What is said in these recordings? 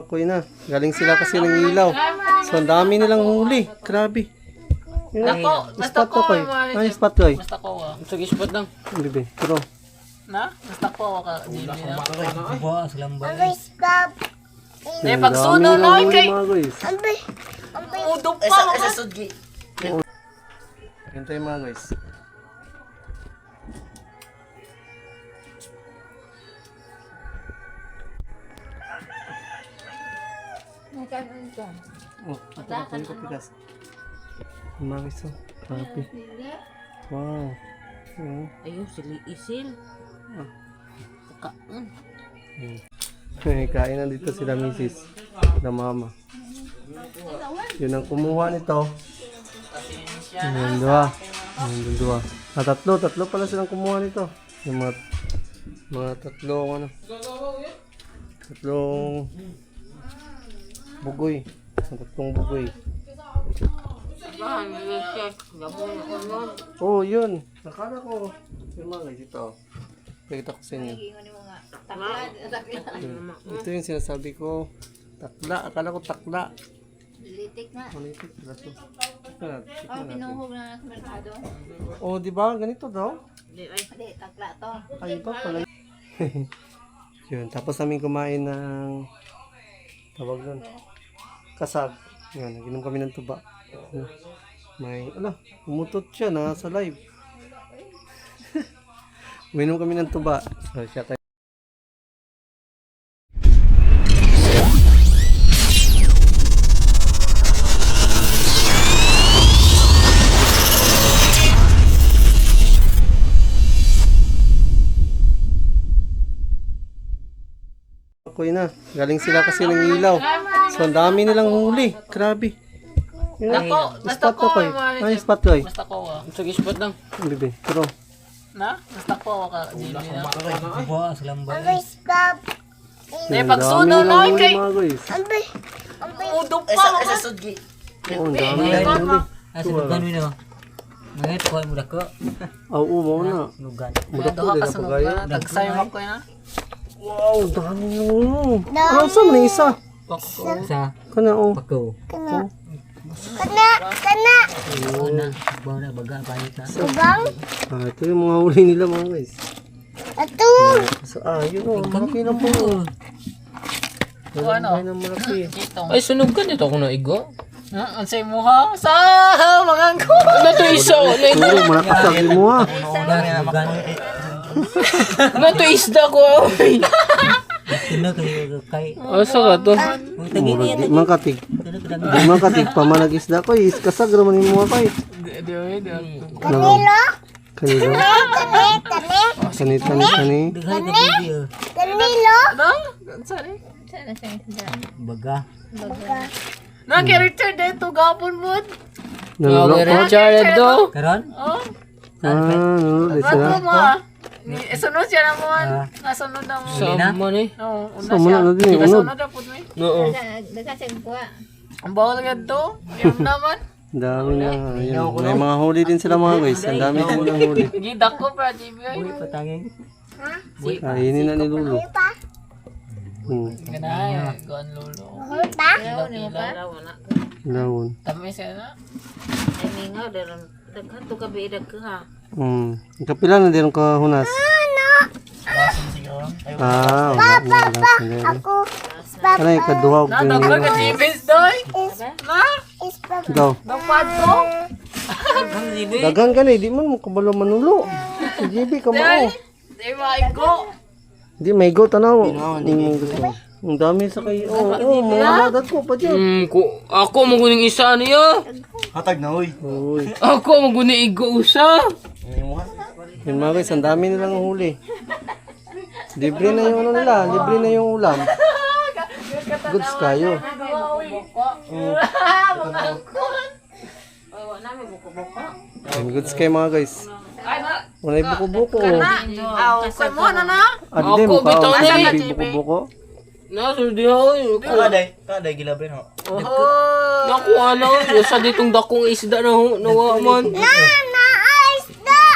Okay na. Galing sila kasi ng ilaw. So, ang dami nilang huli. Grabe. Yun, spot ko koy. Ay, spot koy. Basta ko ah. Sige, spot lang. Bibi, pero. Na? Basta ko ka. Buwa, salambay. Eh, pagsuno na kay. Udok pa. Esa sudgi. Ganito yung mga guys. Oh, ito na po yung kapigas. Mga guys, oh. Grabe. Wow. Ayun, sili isil. Kain na dito sila misis. Na mama. Yun ang kumuha nito. Yung dua. Yung dua. Tatlo pala silang kumuha nito. Yung mga tatlong tatlong bugoy. Tatlong bugoy. Oh, yun. Nakala ko. Yung mga guys, ito. Pakita ko sa inyo. Ito yung sinasabi ko. Takla. Akala ko takla. Litik na. Litik pala ito. Pinuhog na sa merkado. Oh, di ba? Ganito daw? Hindi, takla to. Ay, iba pala. Yun. Tapos namin kumain ng tawag nun. Kasag. Yan. Naginom kami ng tuba. May, umutot siya na sa live. Uminom kami ng tuba. So, siya tayo. Okay na. Galing sila kasi ng ilaw. So, ang dami nilang huli. Grabe. Yun, Basta spot ko koy. Ay, spot koy. Basta ko ah. Sige, spot lang. Bibi, pero. Na? Basta ko ka. Buwa, salambay. Eh, pagsuno na kay. Mga guys. Udok pa. Esa sudgi. Oo, ang dami nilang huli. Asa nugan mo na. Ngayat ko mo dako. Oo, mo na. Nugan. Muda po, Duha di ka na sa pagaya. mga tagsayo mo ko na. Wow, dami nilang huli. Ano sa mga isa? Sa Kana, oh. pako. Kana! Ana, buwa na baga pahit na. Subang! Ito yung mga huli nila mga guys. Ito! So, yun o. Malaki na po. Malaki na malaki. Ay, sunog ka nito kung naigo. Ang say mo ha? Sa mga ko. Ano to isa? Puro, malakas lagi mo ha. Nugan. Ano to isda ko? Tino kay Asa ka to? Mura, di makatig. Di makatig pa manag-isda ko. Iskasag naman yung mga kay. Kanilo? Kanilo? Kani. daghay ka video. Kanilo? Ano? Sorry. Sana siya isda. Baga. Na-character dito gapon mo. Nalulok ko. Character do. Karon? Oh. Nalulok sila. Ano mo ah? Sunod siya naman. Nasunod na mo. Sa mo ni? Oo, una Sa muna siya. na din, unod. Nasunod na po mo. Oo. Dagasig buwa. Ang bawal ka to. Yung naman. Dami na. Ayun. May mga huli din sila mga guys. Ang dami din ng huli. Gidak ko pra JB. Uy, patangin. Kainin na ni Lulu. Ganay. Kuan lolo. Pa? Lawon. Tamis siya na. Kapila na din ka hunas. Wala. Ako. Ano yung kaduha ko Nandang ka ka JB's doy. Na? Ikaw. Napad ko. Dagang ka na. Di man mo kabalo manulo. Si GB ka mo. Di maigo. Di may go tanaw. Ang dami sa kayo. Mga ladat ko pa dyan. Ako maguning isa niya. Hatag na uy. Uy. Ako maguning igo usa. Yun mga guys, ang dami nilang huli. Libre na yung ano nila. Libre na yung ulam. Goods kayo. Goods kayo mga guys. Wala yung buko-buko. Kay mo na na. Adi mo ka. Wala yung buko-buko. Naso di ako. Kaday gilabren ho. Nakuha na ako. Sa ditong dakong isda na ho. Nawa man.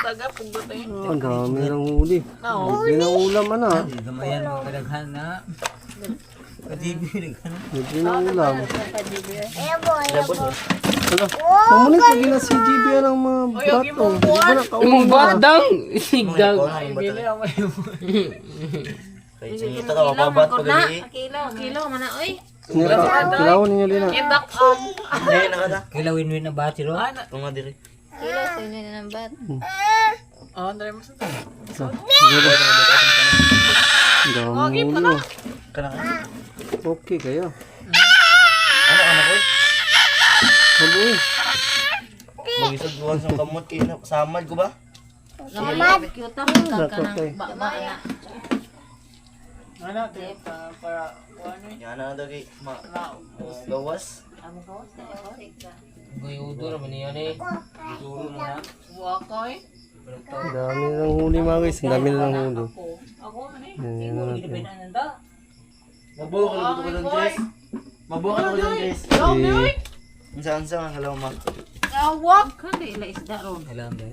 Taga pagbatay. Ang dami nilang huli. Libre na ulam ana. Gamayan mo kadaghan na. Libre ng ulam. Labot oh. Wala. Mamunit lagi na si GB ng mga bato. Di ba nakauwi Imong na? batang. Sigdag. Kaya singita ka, mababat pa gali. Kilo, mana, oy. Kilawin ninyo din na. Hindi, nakata. Kilawin-win na ba siro? Tunga diri. Kilo, sa inyo na ng bat. Oh, dali mo sa to. Dami ulo. Kana ka. Okay kayo. Ano anak ko? Kabuhi. Magisod buwan sa kamot kay na samad ko ba? Nakakay. Yan na daw kay gawas. Guyudo naman yan eh. Dami ng huli mga guys. Ang dami na ng huli. Yan na natin. Mabuo ka lang ko ng dress. Mabuo ka lang ko ng dress. Unsa ang halaw ma? Alam ba?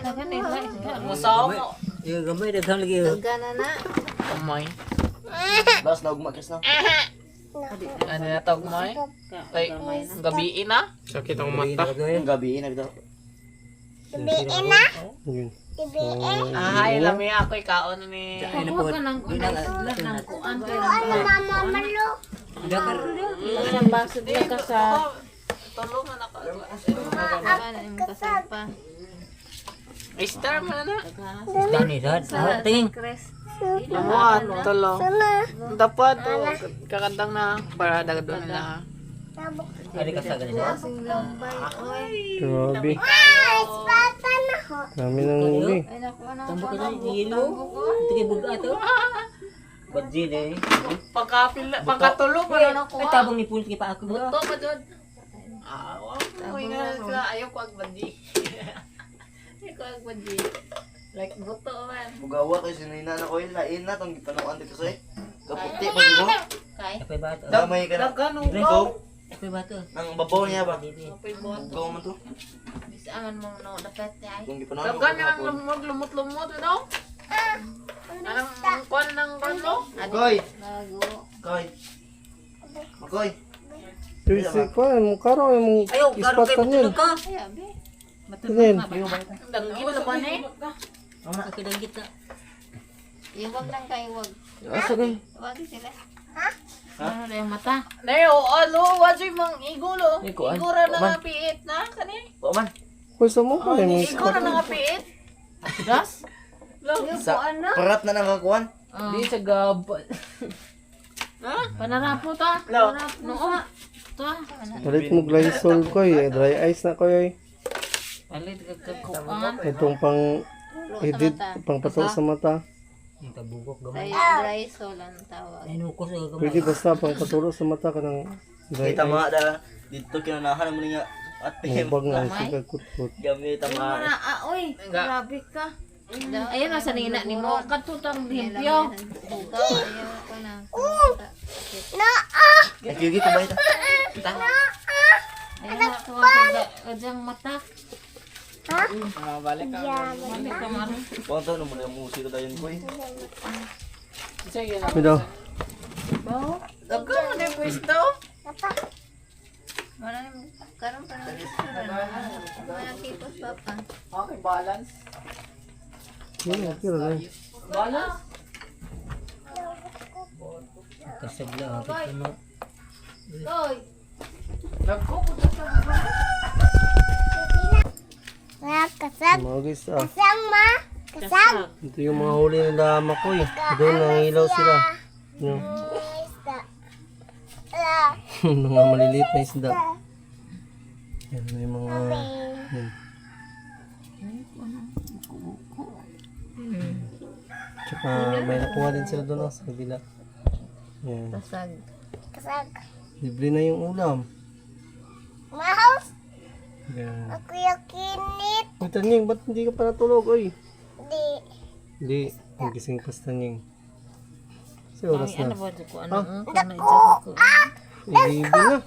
Daghan, oy. Musaw mo. Yung gamay daghang lagi. Daghan na na. Amay. Bas na ugma kis na. Ano na tawag mo eh? Kay gabiin na. Sakit ang mata. Yung gabi na bitaw. Yun. Ay, lami ako ikaon ni. Huwag ka nang kuan Isang baso din ka sa... Tulungan ako. Ano yung kasal pa? Star mo na. Dani sad. Tingin. Amuan, tolo. Dapat kakandang na para dagdo nila. Ari ka sa ganito. Kasing lambay, oy. Grabe. Dami ng huli. Ay, naku, ano Tambo ko ka na. na yelo. Tingin buga to. Badjin eh. Pagkatulog mo na Ay tabang ni Pul kay pa ako. Buto pa dyan. Uy nga sila. Ayaw ko agbandi. Ayaw ko agbandi. Like buto man. Bugawa kay sinina na ko lain na tong gipanuan dito say. Kaputi pa sigo. Kay. Kapay ba to? Damay ka na. Daganong Go. Kapay ba to? Ang babaw niya ba? Kapay buto. Go man to. Bisaman mo no dapat ay. Kung gipanuan mo. Dagan yung lumot-lumot. Ano? Anong kwan ng kano? Koy. Bago. Koy. Makoy. Kasi ko, mong karo, mong Ayo, garo kay ispatan yun. butulog ka. Ay, abi. Yan. Danggi mo naman eh. Kakidanggit na. Yung wag lang kayo, wag. Sige. Wag sila. Ano na yung mata? Nayo, ano? Wajoy mang igulo. Iguan. Igura na nga piit na. Kani? O man. Pwesa mo ka, mong Igura na nga piit. Das? Sa parat na nakakuan. Di sa gabal. Ha? Panarapo ta. Lo. Noo. Ta. Palit mo Glysol ko dry ice na ko Palit kagkakuan. Itong pang edit, pang patol sa mata. Ang tabugok gamay. Dry sol ang tawag. Ay nukos sa gamay. Pwede basta pang patulog sa mata ka ng dry Kita ice. mga da dito kinanahan mo niya at Mubag nga ito kagkutput. gamit ang mga Oy, grabe ka. Ayun na sa nina ni mo. Katutang limpyo. Ayaw ko na. Nagkigi ko ba ito? Ayun na ko ang mata. Balik ka. Balik ka man. Kung ano mo na musik tayo ko eh. Sige. Ito. Dagan mo na yung pwesto. Wala nang karon pa nang wala tipos papa. Okay, balance. Yun, okay rin. Balance? Kasagla ako puno. Koy. Nagkukuta sa Mga guys, ito yung mga huli nila makoy. Doon nangilaw sila. Yung mga maliliit na isda. Yan, may mga... Yan. Tsaka may nakuha din sila doon sa kabila. Yan. Kasag. Libre na yung ulam. Mouse. Yan. Ako yung kinit. Uy, Tanying, ba't hindi ka pa natulog, oy? Di. Hindi, nagising pa si Tanying. Kasi oras na. ko Ah! 11 na.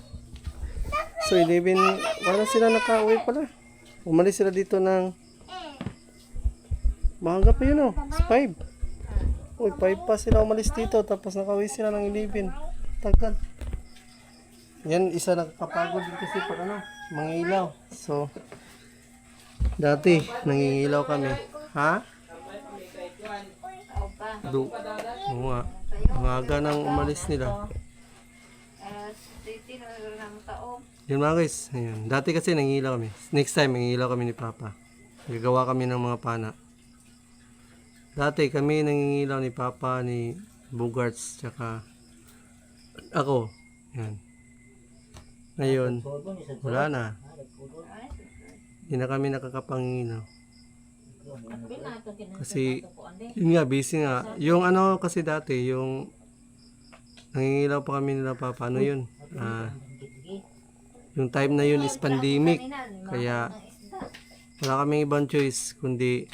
So 11, wala sila nakauwi pala. Umalis sila dito ng... Mahanga pa yun oh, 5. Uy, 5 pa sila umalis dito, tapos nakauwi sila ng 11. Tagal. Yan, isa nagpapagod din kasi pag ano, mangilaw. So, dati, nangingilaw kami. Ha? Oo nga. Umaga nang umalis nila. Yun mga guys. Ayun. Dati kasi nangingilaw kami. Next time, nangingilaw kami ni Papa. Gagawa kami ng mga pana. Dati kami nangingilaw ni Papa, ni Bugarts, tsaka ako. Yan. Ngayon, wala na. Hindi na kami nakakapangingilaw. Kasi, yun nga, busy nga. Yung ano kasi dati, yung nangingilaw pa kami nila Papa. Ano yun? Yung time na yun is pandemic. Kaya, wala kaming ibang choice, kundi,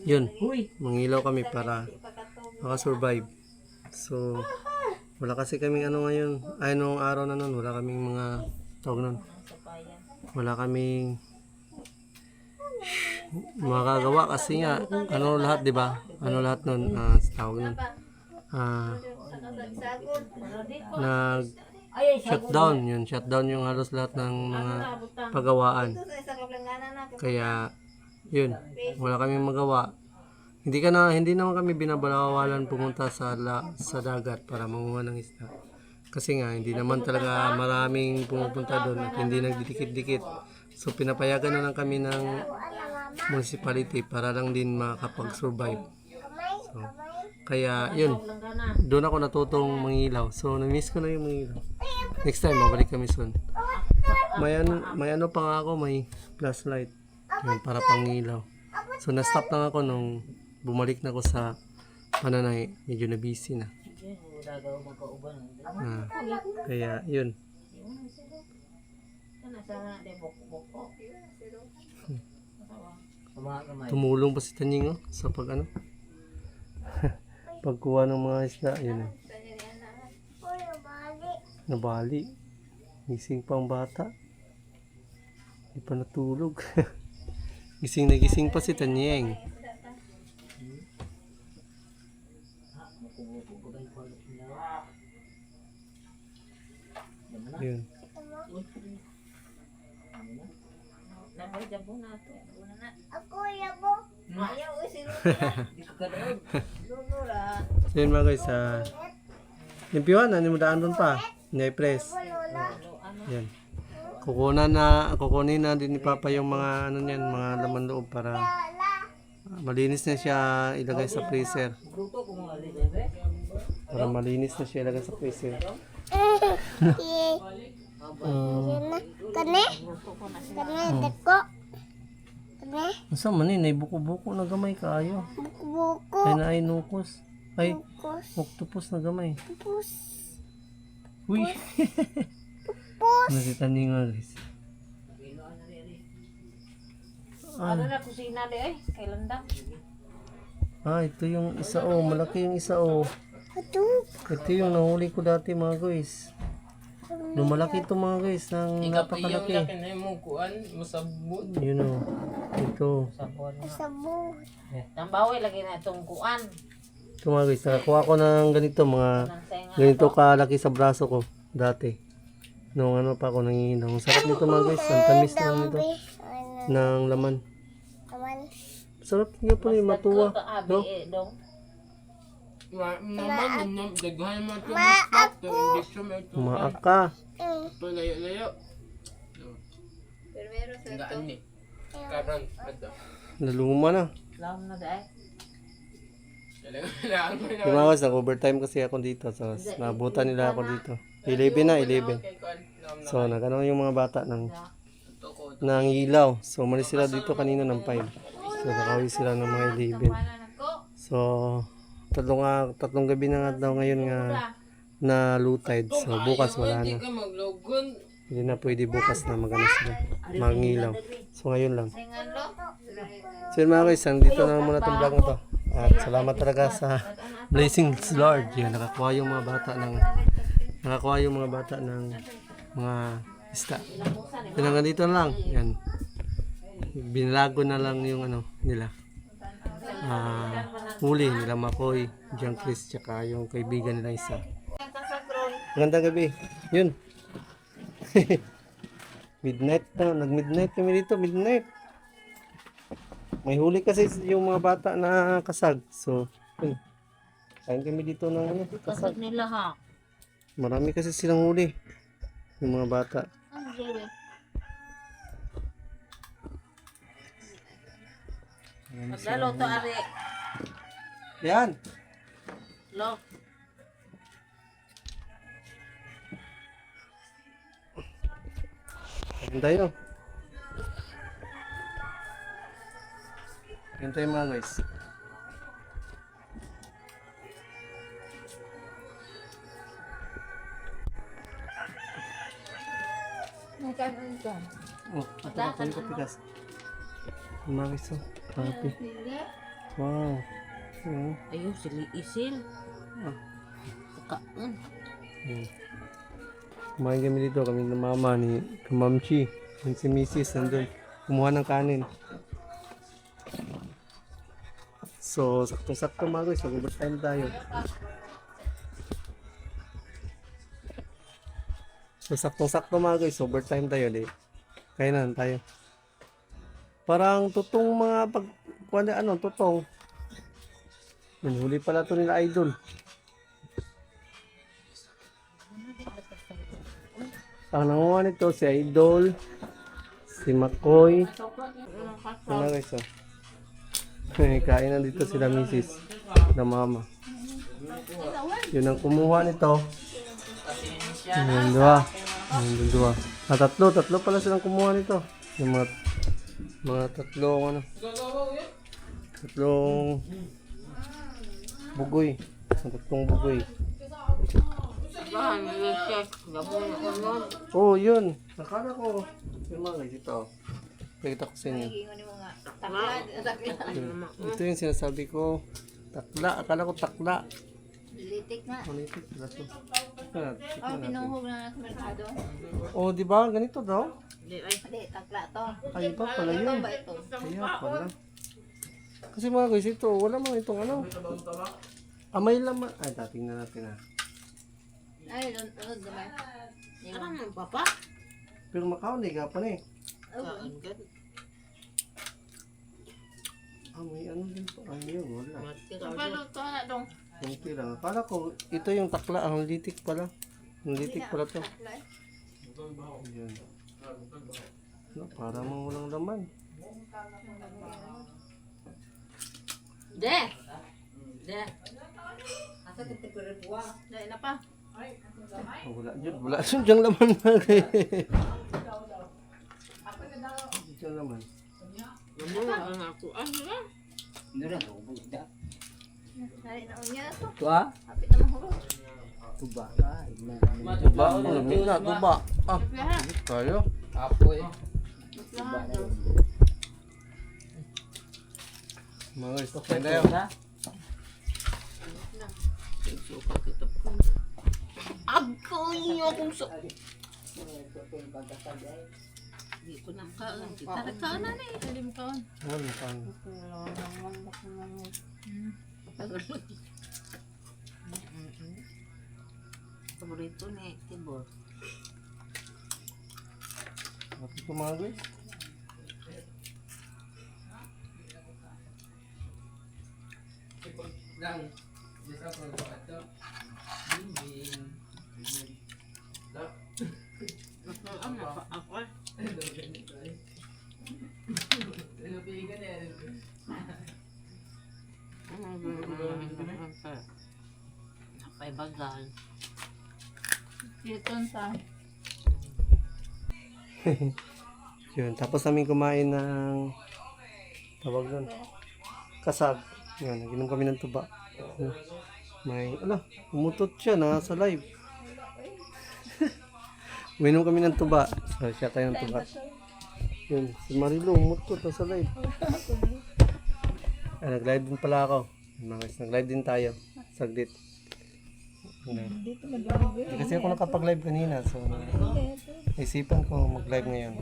yun, mangilaw kami para makasurvive. So, wala kasi kaming ano ngayon, ay nung araw na nun, wala kaming mga tawag nun. Wala kaming makagawa kasi nga, ano lahat, di ba? Ano lahat nun, tawag nun. Shutdown, yun, shutdown yung halos lahat ng mga pagawaan. Kaya, yun, wala kaming magawa. Hindi naman kami binabalawalan pumunta sa dagat para manguha ng isda. Kasi nga, hindi naman talaga maraming pumupunta doon at hindi nagdidikit-dikit. So, pinapayagan na lang kami ng municipality para lang din makapag-survive. So, kaya, yun, doon ako natutong mangilaw. So, na-miss ko na yung mangilaw. Next time, mabalik kami soon. May ano pa nga ako, may flashlight. Yun, para pangilaw. So, na-stop lang ako nung bumalik na ako sa pananay. Medyo na busy na. Kaya, yun. Tumulong pa si Tanying sa pag ano. Pagkuha ng mga isda. Yun. Nabali. Gising pa ang bata. Hindi pa natulog. Gising na gising pa si Tanying. Yun. Ako, yabo. Ayaw, si Lula. So yun mga guys, limpiwan, ano mo daan doon pa? Nai-press. Yan. Kukunin na din ni Papa yung mga ano niyan, mga laman loob para malinis na siya ilagay sa freezer. Para malinis na siya ilagay sa freezer. Kane? Deko? Kane? Asa man eh, buko-buko na gamay kaayo. Buko-buko. Ay na ay nukos. Ay, octopus na gamay. Pus. Uy! Pus. Nakita niyo nga guys. Ano na kusina di ay? Kailan daw? Ito yung isa malaki yung isa Ito. Ito yung nahuli ko dati mga guys. Lumalaki ito mga guys, ng napakalaki. Yun ito. Sabon. Tambawi lagi na itong kuan. Ito mga guys, nakakuha ko ng ganito, mga ganito kalaki sa braso ko dati. Nung ano pa ako nangihinang. Ang sarap nito mga guys, ang tamis lang nito ng laman. Sarap nga po yung matuwa. No? Maaka. Naluma na. Lam na dai. Lumawas, nag-overtime kasi ako dito. So, nabutan nila ako dito. 11 na, 11. So, nagano yung mga bata ng ilaw. So, umalis sila dito kanina ng 5. So, nakawin sila ng mga 11. So, tatlong gabi na nga daw ngayon nga na low tide. So, bukas wala na. Hindi na pwede bukas na magano sila. Mangilaw. So, ngayon lang. So, yun mga guys, dito na muna itong vlog na to. At salamat talaga sa blessings Lord. Yan, nakakuha yung mga bata ng mga isda. Yan, hanggang dito na lang. Yan. Binilago na lang yung ano nila. Huli nila Makoy, John Chris, tsaka yung kaibigan nila isa. Magandang gabi. Yun. Midnight na. Nag-midnight kami dito. Midnight. May huli kasi yung mga bata na kasag. So, yun. Kain kami dito ng ano, kasag. Kasag nila ha. Marami kasi silang huli. Yung mga bata. Ang Jerry. Maglalo to ari. Yan. Lo. Kain tayo. Kain tayo mga guys. Magkano ito? Oh, ito ka po yung kapigas. Mga guys, oh. Kapi. Wow. Oh. Ayun, sili isil. Ah. Kaon. Kumain kami dito, kami ng mama ni Kamamchi. Yung si Mrs. nandun. Kumuha ng kanin. So, saktong-sakto mga guys. Mag-overtime tayo. So, saktong-sakto mga guys. Overtime tayo. Di. Kainan tayo. Parang tutong mga pag... Ano, tutong. Yan, huli pala to nila idol. Ang nanguha nito si Idol, si Makoy. Ano guys, oh. Kain na dito sila Mrs. na mama. Yun ang kumuha nito. Yung dua. Yung dua. Tatlo pala silang kumuha nito. Yung mga tatlong ano. Tatlong bugoy. Tatlong bugoy. Oh, yun. Nakala ko. Yung mga guys, ito. Pakita ko sa inyo. Ito yung sinasabi ko. Takla. Akala ko takla. Litik nga. Manitik pala to. Pinuhog na sa merkado. Oh, di ba? Ganito daw? Hindi, takla to. Ay, ba pala yun? Ba ito? Kaya pala. Kasi mga guys, ito. Wala mga itong ano. Amay laman. Ay, tatingnan natin ah. Ay, lunod naman. Parang magpapa. Pero makaon eh, kapan eh. Kaon ka. May ano din pa. Ay, yun, wala. Pero to na dong. Kunti lang. Akala ko, ito yung takla. Ang litik pala. Ang litik pala to. Ayan. No, para mong walang laman. De. De. Dahil na pa. Oh, wala dyan. Wala dyan laman na dyan laman. Ang ako. Dahil na unya to. Tua? Kapit na mahulog. Tuba. Tuba. Lamig na. Tuba. Ah. Tayo. Apoy. Mga guys, kain tayo. Ako niyo kung so. Hindi ko nang kaon. Kita na kaon na eh. Hindi mo kaon. Ano pang? Paborito ni Tibor. Apa ito mga guys? Ako. Napay bagal. Dito sa. Yun, tapos namin kumain ng tawag doon. Kasag. Yan, naginom kami ng tuba. May, umutot siya na sa live. Uminom kami ng tuba. So, siya tayo ng tuba. Yun, si Marilo, umutot na sa live. Ay, nag-live din pala ako. Mga guys, nag-live din tayo. Saglit. Kasi ako nakapag-live kanina. So, naisipan ko mag-live ngayon.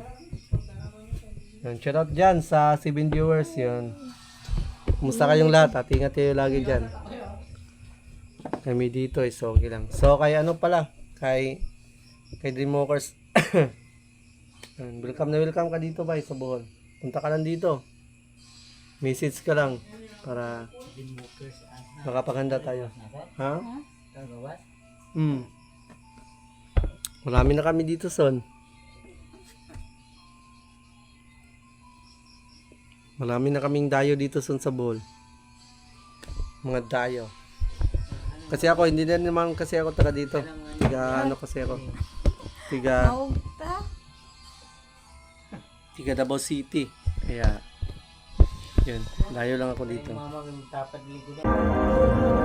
Yun, shout out dyan sa 7 viewers. Yun. Kumusta kayong lahat? At ingat kayo lagi dyan. Kami dito is okay lang. So, kaya ano pala? kay Dreamwalkers. Yan, welcome ka dito ba sa Bohol. Punta ka lang dito. Message ka lang para makapaghanda tayo. Ha? Marami na kami dito, son. Marami na kaming dayo dito, son, sa Bohol. Mga dayo. Kasi ako, hindi na naman kasi ako taga dito. Tiga Davao City. Kaya, yun. Dayo lang ako dito. Mama, tapat ligo na.